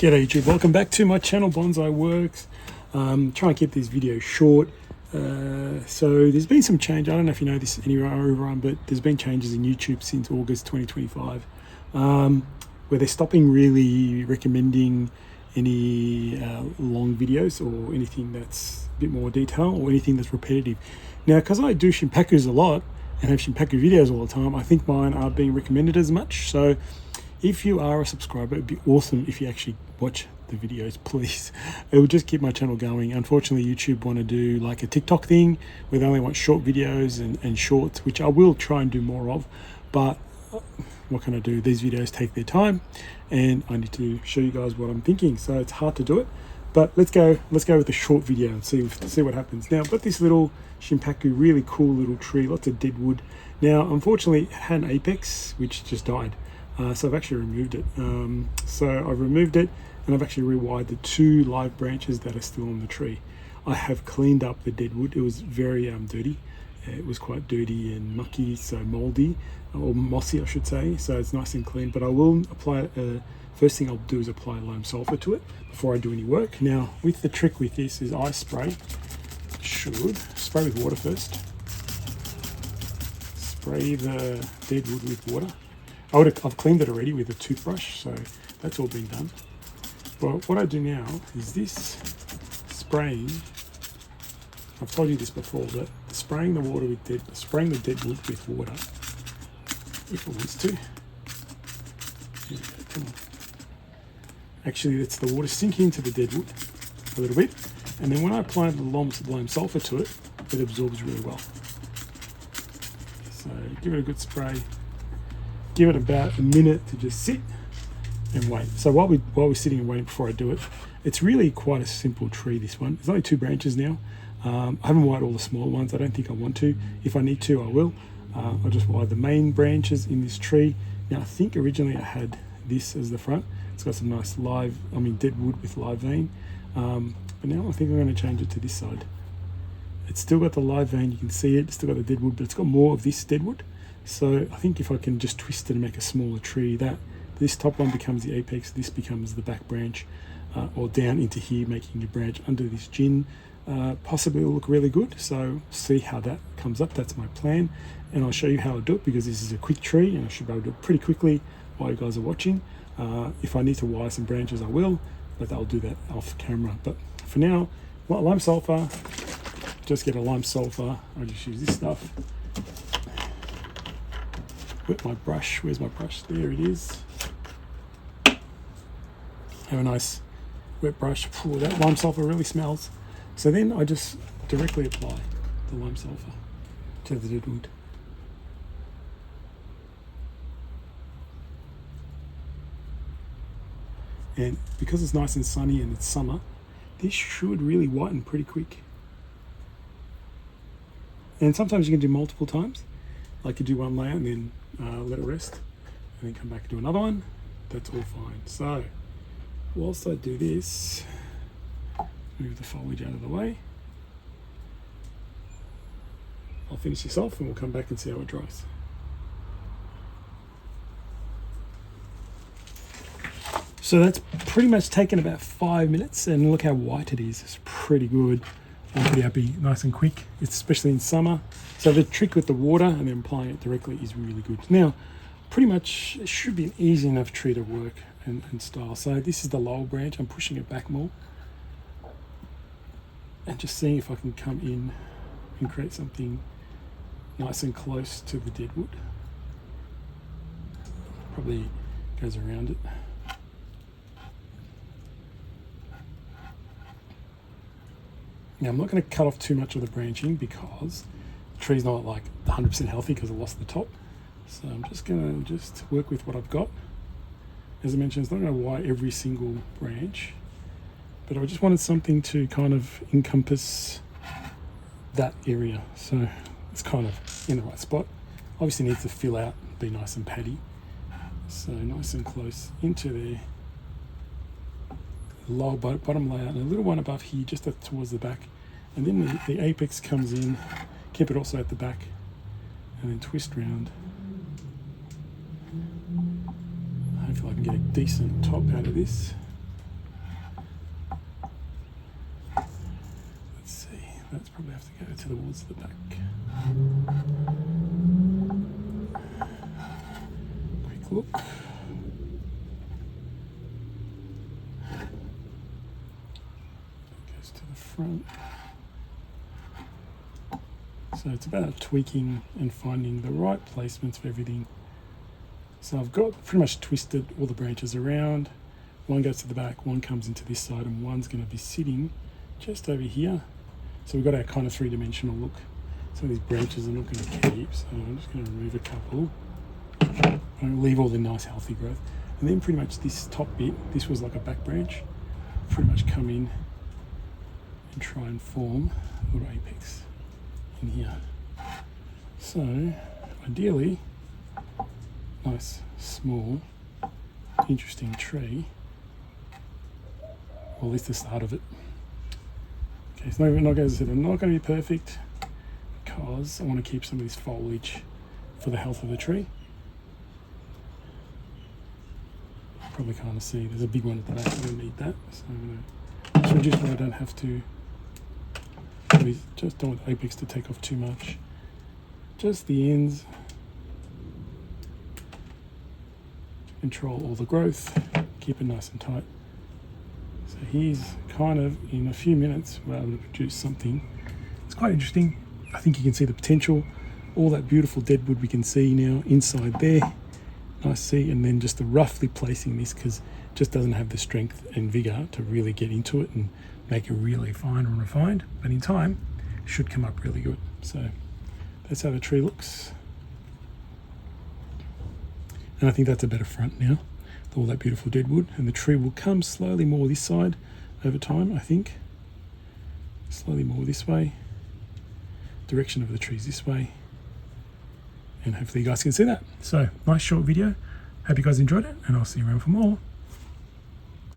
G'day YouTube, welcome back to my channel Bonsai Works. Try and keep these videos short. So there's been some change. I don't know if you know this anywhere, but there's been changes in YouTube since August 2025 where they're stopping really recommending any long videos or anything that's a bit more detail or anything that's repetitive. Now, because I do Shimpakus a lot and have Shimpaku videos all the time, I think mine aren't being recommended as much. So if you are a subscriber, it'd be awesome if you actually watch the videos, please. It will just keep my channel going. Unfortunately, YouTube want to do like a TikTok thing where they only want short videos and shorts, which I will try and do more of. But what can I do? These videos take their time and I need to show you guys what I'm thinking. So it's hard to do it. But let's go with the short video and see what happens. Now, I've got this little Shimpaku, really cool little tree, lots of deadwood. Now, unfortunately, it had an apex, which just died. So I've actually removed it. So I've removed it and I've actually rewired the two live branches that are still on the tree. I have cleaned up the deadwood. It was very dirty. It was quite dirty and mucky, so moldy, or mossy I should say. So it's nice and clean, but I will apply, first thing I'll do is apply lime sulphur to it before I do any work. Now, with the trick with this is I spray with water first. Spray the deadwood with water. I've cleaned it already with a toothbrush, so that's all been done. But what I do now is this spraying. I've told you this before, but spraying the deadwood with water, if it wants to. Come on. Actually, it's the water sinking into the deadwood a little bit, and then when I apply the lime sulphur to it, it absorbs really well. So give it a good spray. Give it about a minute to just sit and wait. So while we're sitting and waiting before I do it, it's really quite a simple tree, this one. There's only 2 branches now. I haven't wired all the smaller ones. I don't think I want to. If I need to, I will. I'll just wire the main branches in this tree. Now, I think originally I had this as the front. It's got some nice deadwood with live vein. But now I think I'm going to change it to this side. It's still got the live vein. You can see it. It's still got the deadwood, but it's got more of this deadwood. So I think if I can just twist it and make a smaller tree, that this top one becomes the apex, this becomes the back branch, or down into here, making a branch under this gin. Possibly will look really good. So see how that comes up. That's my plan, and I'll show you how I do it because this is a quick tree and I should be able to do it pretty quickly while you guys are watching. If I need to wire some branches, I will, but I'll do that off camera. But for now, lime sulphur. Just get a lime sulphur. I just use this stuff. Wet my brush. Where's my brush? There it is. Have a nice wet brush. Ooh, that lime sulphur really smells. So then I just directly apply the lime sulphur to the deadwood. And because it's nice and sunny and it's summer, this should really whiten pretty quick. And sometimes you can do multiple times. Like you do one layer and then let it rest and then come back and do another one. That's all fine. So whilst I do this, move the foliage out of the way. I'll finish this off and we'll come back and see how it dries. So that's pretty much taken about 5 minutes and look how white it is. It's pretty good. I'm pretty happy, nice and quick, especially in summer. So the trick with the water and then applying it directly is really good. Now, pretty much it should be an easy enough tree to work and style. So this is the lower branch. I'm pushing it back more and just seeing if I can come in and create something nice and close to the deadwood. Probably goes around it. Now, I'm not going to cut off too much of the branching because the tree's not like 100% healthy because I lost the top. So I'm just going to work with what I've got. As I mentioned, it's not going to wire every single branch, but I just wanted something to kind of encompass that area. So it's kind of in the right spot. Obviously needs to fill out, be nice and paddy. So nice and close into there. Lower bottom layer and a little one above here just towards the back, and then the apex comes in. Keep it also at the back and then twist round. Hopefully I can get a decent top out of this. That's probably have to go towards the back. Quick look. Goes to the front. So it's about tweaking and finding the right placements for everything. So I've got pretty much twisted all the branches around. One goes to the back, one comes into this side, and one's going to be sitting just over here. So we've got our kind of three-dimensional look. Some of these branches are not going to keep, so I'm just going to remove a couple. I'm going to leave all the nice healthy growth. And then pretty much this top bit, this was like a back branch, pretty much come in and try and form a little apex in here. So ideally, nice, small, interesting tree. Well, at least the start of it. Okay, so not, as I said, I'm not going to be perfect because I want to keep some of this foliage for the health of the tree. Probably can't see, there's a big one at the back, I don't need that. So I'm going to reduce what I don't have to. Just don't want the apex to take off too much. Just the ends. Control all the growth, keep it nice and tight. So he's kind of, in a few minutes, we're able to produce something. It's quite interesting. I think you can see the potential. All that beautiful deadwood we can see now inside there. Nice to see, and then just the roughly placing this, because it just doesn't have the strength and vigor to really get into it and make it really fine and refined. But in time, it should come up really good. So that's how the tree looks. And I think that's a better front now, with all that beautiful deadwood. And the tree will come slowly more this side over time, I think. Slowly more this way. Direction of the trees this way. And hopefully you guys can see that. So, nice short video. Hope you guys enjoyed it, and I'll see you around for more.